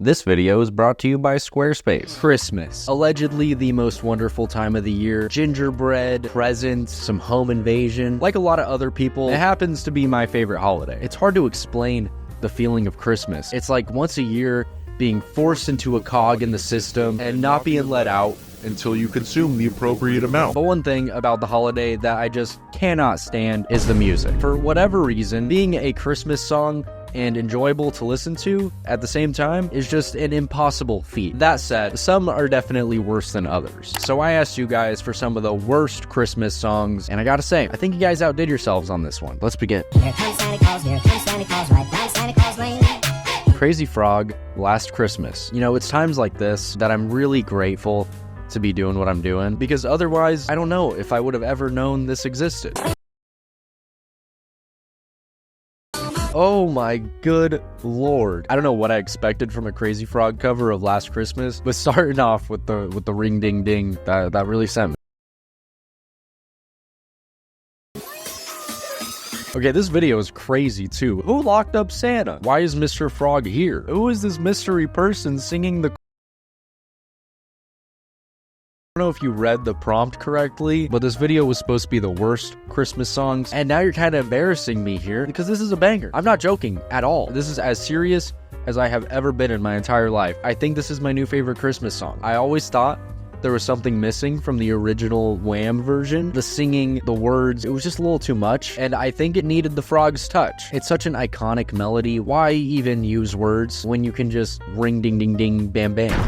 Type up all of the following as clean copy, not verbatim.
This video is brought to you by Squarespace. Christmas, allegedly the most wonderful time of the year. Gingerbread, presents, some home invasion. Like a lot of other people, it happens to be my favorite holiday. It's hard to explain the feeling of Christmas. It's like once a year being forced into a cog in the system and not being let out until you consume the appropriate amount. But one thing about the holiday that I just cannot stand is the music. For whatever reason, being a Christmas song and enjoyable to listen to at the same time is just an impossible feat. That said, some are definitely worse than others. So I asked you guys for some of the worst Christmas songs, and I gotta say, I think you guys outdid yourselves on this one. Let's begin. Here comes Santa Claus, right down Santa Claus Lane. Crazy Frog, Last Christmas. You know, it's times like this that I'm really grateful to be doing what I'm doing, because otherwise, I don't know if I would have ever known this existed. Oh my good lord. I don't know what I expected from a Crazy Frog cover of Last Christmas, but starting off with the ring ding ding, that really sent me. Okay, this video is crazy too. Who locked up Santa? Why is Mr. Frog here? Who is this mystery person singing the... I don't know if you read the prompt correctly, but this video was supposed to be the worst Christmas songs, and now you're kind of embarrassing me here because this is a banger. I'm not joking at all. This is as serious as I have ever been in my entire life. I think this is my new favorite Christmas song. I always thought there was something missing from the original Wham version. The singing, the words, it was just a little too much, and I think it needed the frog's touch. It's such an iconic melody. Why even use words when you can just ring ding ding ding bam bam?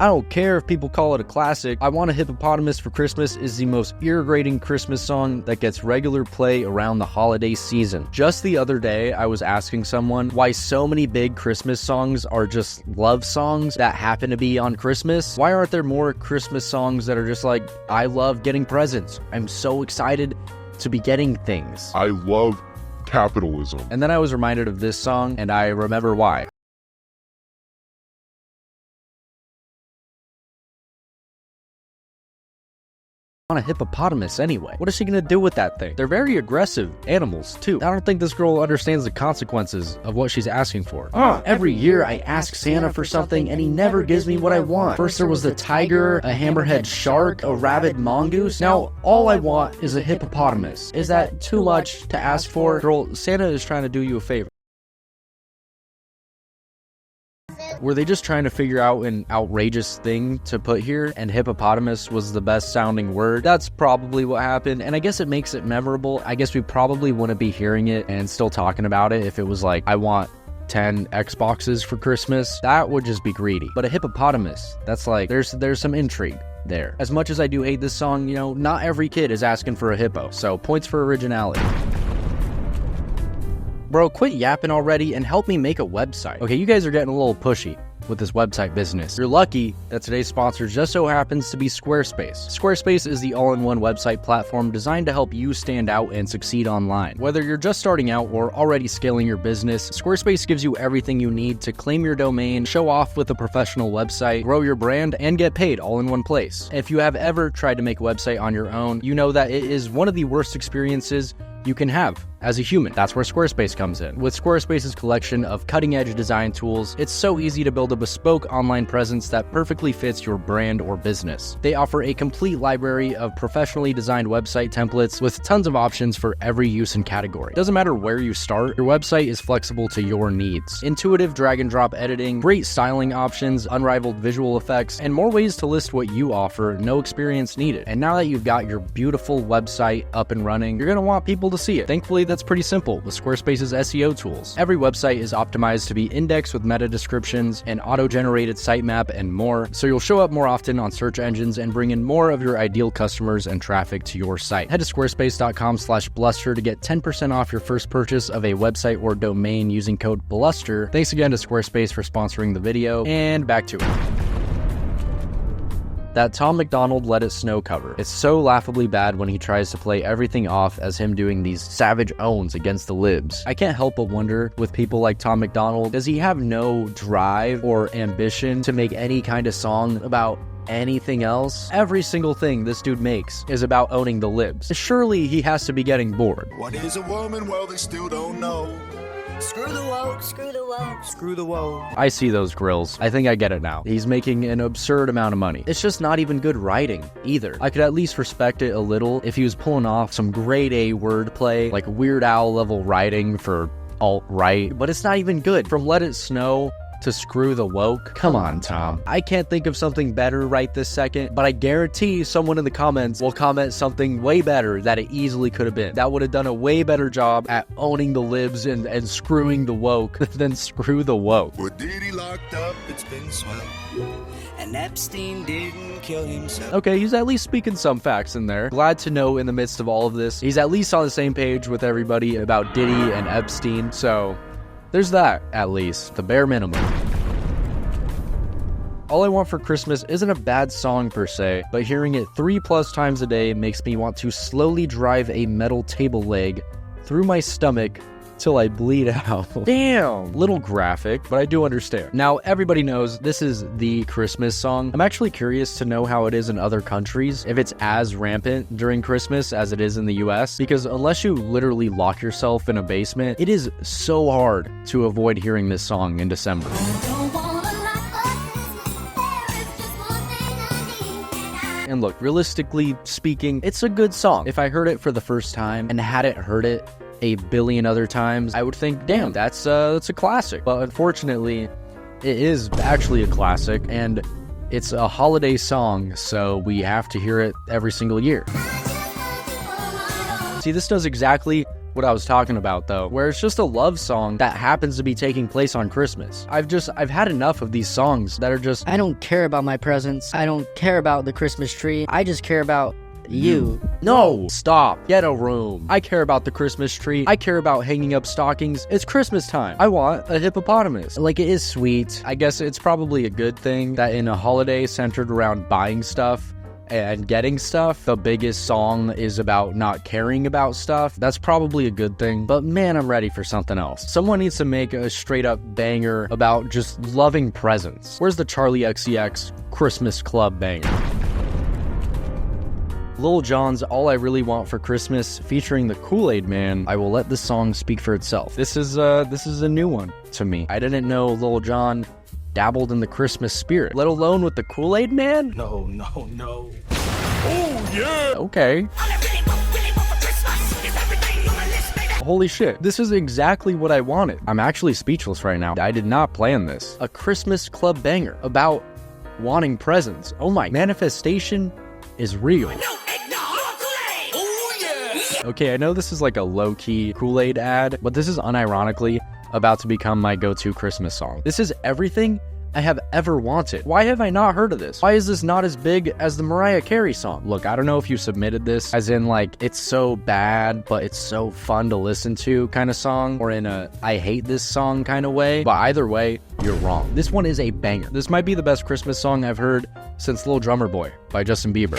I don't care if people call it a classic. I Want a Hippopotamus for Christmas is the most ear-grating Christmas song that gets regular play around the holiday season. Just the other day, I was asking someone why so many big Christmas songs are just love songs that happen to be on Christmas. Why aren't there more Christmas songs that are just like, I love getting presents. I'm so excited to be getting things. I love capitalism. And then I was reminded of this song, and I remember why. On a hippopotamus anyway. What is she gonna do with that thing? They're very aggressive animals too. I don't think this girl understands the consequences of what she's asking for. Every year I ask Santa for something and he never gives me what I want. First there was the tiger, a hammerhead shark, a rabid mongoose. Now all I want is a hippopotamus. Is that too much to ask for? Girl, Santa is trying to do you a favor. Were they just trying to figure out an outrageous thing to put here, and hippopotamus was the best sounding word? That's probably what happened, and I guess it makes it memorable. I guess we probably wouldn't be hearing it and still talking about it if it was like, I want 10 Xboxes for Christmas. That would just be greedy. But a hippopotamus, that's like, there's some intrigue there. As much as I do hate this song, you know, not every kid is asking for a hippo, so points for originality. Bro, quit yapping already and help me make a website. Okay, you guys are getting a little pushy with this website business. You're lucky that today's sponsor just so happens to be Squarespace. Squarespace is the all-in-one website platform designed to help you stand out and succeed online. Whether you're just starting out or already scaling your business, Squarespace gives you everything you need to claim your domain, show off with a professional website, grow your brand, and get paid all in one place. If you have ever tried to make a website on your own, you know that it is one of the worst experiences you can have as a human. That's where Squarespace comes in. With Squarespace's collection of cutting-edge design tools, it's so easy to build a bespoke online presence that perfectly fits your brand or business. They offer a complete library of professionally designed website templates with tons of options for every use and category. Doesn't matter where you start, your website is flexible to your needs. Intuitive drag-and-drop editing, great styling options, unrivaled visual effects, and more ways to list what you offer, no experience needed. And now that you've got your beautiful website up and running, you're gonna want people to see it. Thankfully, that's pretty simple with Squarespace's SEO tools. Every website is optimized to be indexed with meta descriptions, an auto-generated sitemap, and more, so you'll show up more often on search engines and bring in more of your ideal customers and traffic to your site. Head to squarespace.com/blustre to get 10% off your first purchase of a website or domain using code BLUSTER. Thanks again to Squarespace for sponsoring the video, and back to it. That Tom MacDonald Let It Snow cover. It's so laughably bad when he tries to play everything off as him doing these savage owns against the libs. I can't help but wonder, with people like Tom MacDonald, does he have no drive or ambition to make any kind of song about anything else? Every single thing this dude makes is about owning the libs. Surely he has to be getting bored. What is a woman? Well, they still don't know. Screw the woke, screw the woke, screw the woke. I see those grills. I think I get it now. He's making an absurd amount of money. It's just not even good writing either. I could at least respect it a little if he was pulling off some grade A wordplay, like Weird Al level writing for alt-right, but it's not even good. From Let It Snow to Screw the Woke. Come on, Tom. I can't think of something better right this second, but I guarantee someone in the comments will comment something way better that it easily could have been. That would have done a way better job at owning the libs and screwing the woke than Screw the Woke. With Diddy locked up, it's been swell. And Epstein didn't kill himself. Okay, he's at least speaking some facts in there. Glad to know in the midst of all of this, he's at least on the same page with everybody about Diddy and Epstein, so there's that, at least, the bare minimum. All I Want for Christmas isn't a bad song per se, but hearing it 3+ times a day makes me want to slowly drive a metal table leg through my stomach till I bleed out. Damn! Little graphic, but I do understand. Now, everybody knows this is the Christmas song. I'm actually curious to know how it is in other countries, if it's as rampant during Christmas as it is in the US, because unless you literally lock yourself in a basement, it is so hard to avoid hearing this song in December. And look, realistically speaking, it's a good song. If I heard it for the first time and hadn't heard it a billion other times, I would think, damn, that's a classic. But unfortunately, it is actually a classic, and it's a holiday song, so we have to hear it every single year. See, this does exactly what I was talking about though, where it's just a love song that happens to be taking place on Christmas. I've had enough of these songs that are just, I don't care about my presents. I don't care about the Christmas tree. I just care about you. No, stop. Get a room. I care about the Christmas tree. I care about hanging up stockings. It's Christmas time. I want a hippopotamus. Like, it is sweet. I guess it's probably a good thing that in a holiday centered around buying stuff and getting stuff, the biggest song is about not caring about stuff. That's probably a good thing, but man, I'm ready for something else. Someone needs to make a straight up banger about just loving presents. Where's the Charlie XCX Christmas Club banger? Lil Jon's All I Really Want for Christmas featuring the Kool-Aid Man. I will let the song speak for itself. This is a new one to me. I didn't know Lil Jon dabbled in the Christmas spirit, let alone with the Kool-Aid Man? No, no, no. Oh, yeah! Okay. Holy shit, this is exactly what I wanted. I'm actually speechless right now. I did not plan this. A Christmas club banger about wanting presents. Oh my, manifestation is real. Okay, I know this is like a low-key Kool-Aid ad, but this is unironically about to become my go-to Christmas song. This is everything I have ever wanted. Why have I not heard of this? Why is this not as big as the Mariah Carey song? Look, I don't know if you submitted this as in like, it's so bad, but it's so fun to listen to kind of song, or in a I hate this song kind of way, but either way, you're wrong. This one is a banger. This might be the best Christmas song I've heard since Lil Drummer Boy by Justin Bieber.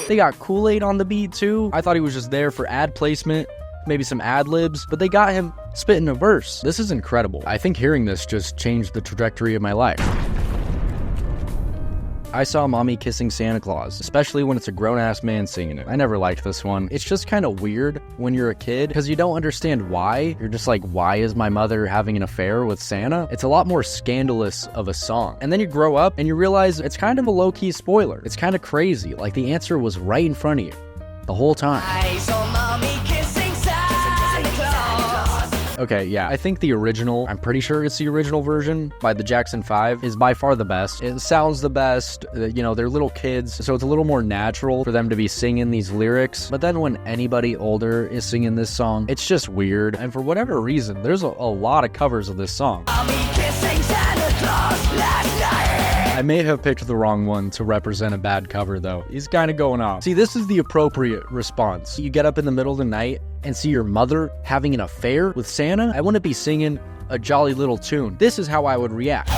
They got Kool-Aid on the beat too. I thought he was just there for ad placement, maybe some ad-libs, but they got him spitting a verse. This is incredible. I think hearing this just changed the trajectory of my life. I Saw Mommy Kissing Santa Claus, especially when it's a grown-ass man singing it. I never liked this one. It's just kind of weird when you're a kid, because you don't understand why. You're just like, why is my mother having an affair with Santa? It's a lot more scandalous of a song. And then you grow up and you realize it's kind of a low-key spoiler. It's kind of crazy. Like, the answer was right in front of you the whole time. I saw Mommy kissing Santa Claus. Okay, yeah, I think the original, I'm pretty sure it's the original version by the Jackson 5, is by far the best. It sounds the best, you know, they're little kids, so it's a little more natural for them to be singing these lyrics. But then when anybody older is singing this song, it's just weird. And for whatever reason, there's a lot of covers of this song. Mommy kissing Santa Claus last night. I may have picked the wrong one to represent a bad cover, though. He's kind of going off. See, this is the appropriate response. You get up in the middle of the night and see your mother having an affair with Santa. I wouldn't be singing a jolly little tune. This is how I would react.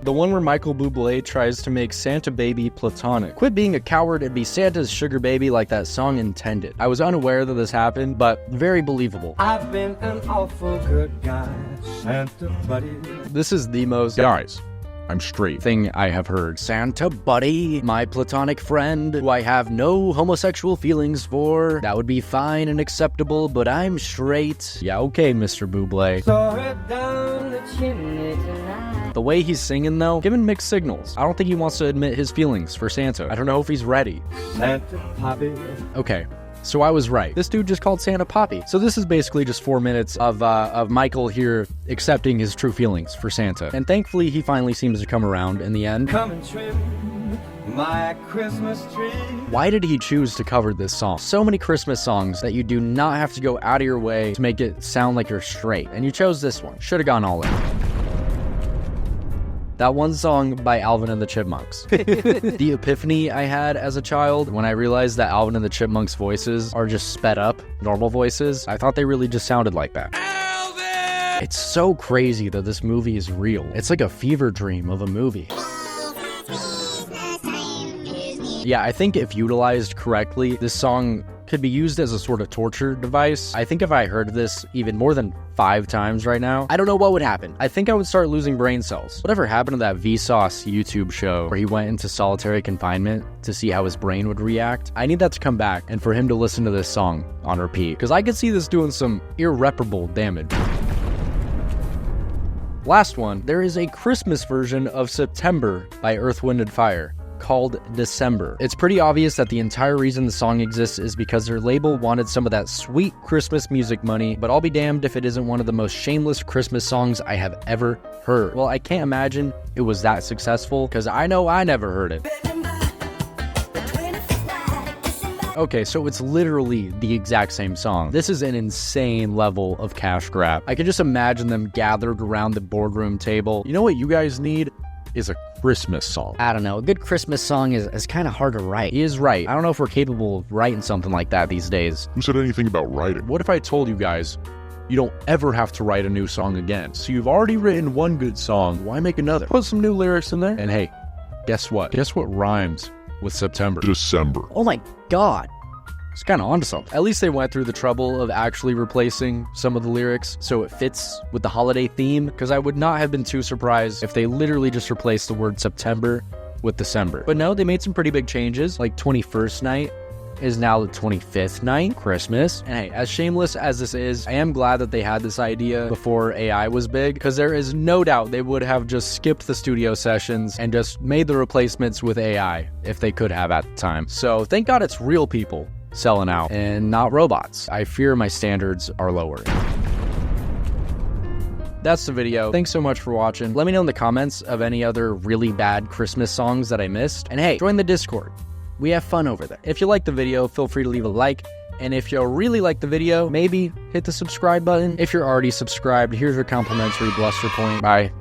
The one where Michael Bublé tries to make Santa Baby platonic. Quit being a coward and be Santa's sugar baby like that song intended. I was unaware that this happened, but very believable. I've been an awful good guy, Santa buddy. This is the most... Guys, I'm straight. thing I have heard. Santa buddy, my platonic friend, who I have no homosexual feelings for. That would be fine and acceptable, but I'm straight. Yeah, okay, Mr. Bublé. The way he's singing, though, giving mixed signals. I don't think he wants to admit his feelings for Santa. I don't know if he's ready. Santa Poppy. Okay. So I was right. This dude just called Santa Poppy. So this is basically just 4 minutes of Michael here accepting his true feelings for Santa. And thankfully, he finally seems to come around in the end. Come and trim my Christmas tree. Why did he choose to cover this song? So many Christmas songs that you do not have to go out of your way to make it sound like you're straight. And you chose this one. Should have gone all in. That one song by Alvin and the Chipmunks. The epiphany I had as a child when I realized that Alvin and the Chipmunks' voices are just sped up, normal voices. I thought they really just sounded like that. Alvin! It's so crazy that this movie is real. It's like a fever dream of a movie. Yeah, I think if utilized correctly, this song could be used as a sort of torture device. I think if I heard this even more than 5 times right now, I don't know what would happen. I think I would start losing brain cells. Whatever happened to that Vsauce YouTube show where he went into solitary confinement to see how his brain would react? I need that to come back and for him to listen to this song on repeat, because I could see this doing some irreparable damage. Last one, there is a Christmas version of September by Earth, Wind & Fire, called December. It's pretty obvious that the entire reason the song exists is because their label wanted some of that sweet Christmas music money, but I'll be damned if it isn't one of the most shameless Christmas songs I have ever heard. Well, I can't imagine it was that successful, because I know I never heard it. Okay, so it's literally the exact same song. This is an insane level of cash grab. I can just imagine them gathered around the boardroom table. You know what you guys need? Is a Christmas song. I don't know. A good Christmas song is kind of hard to write. He is right. I don't know if we're capable of writing something like that these days. Who said anything about writing? What if I told you guys, you don't ever have to write a new song again? So you've already written one good song, why make another? Put some new lyrics in there. And hey, guess what? Guess what rhymes with September? December. Oh my god. It's kind of onto something. At least they went through the trouble of actually replacing some of the lyrics so it fits with the holiday theme, because I would not have been too surprised if they literally just replaced the word September with December. But no, they made some pretty big changes, like 21st night is now the 25th night, Christmas. And hey, as shameless as this is, I am glad that they had this idea before AI was big, because there is no doubt they would have just skipped the studio sessions and just made the replacements with AI if they could have at the time. So thank God it's real people selling out and not robots. I fear my standards are lower. That's the video. Thanks so much for watching. Let me know in the comments of any other really bad Christmas songs that I missed. And hey, join the Discord. We have fun over there. If you like the video, feel free to leave a like. And if you really like the video, maybe hit the subscribe button. If you're already subscribed, here's your complimentary bluster point. Bye.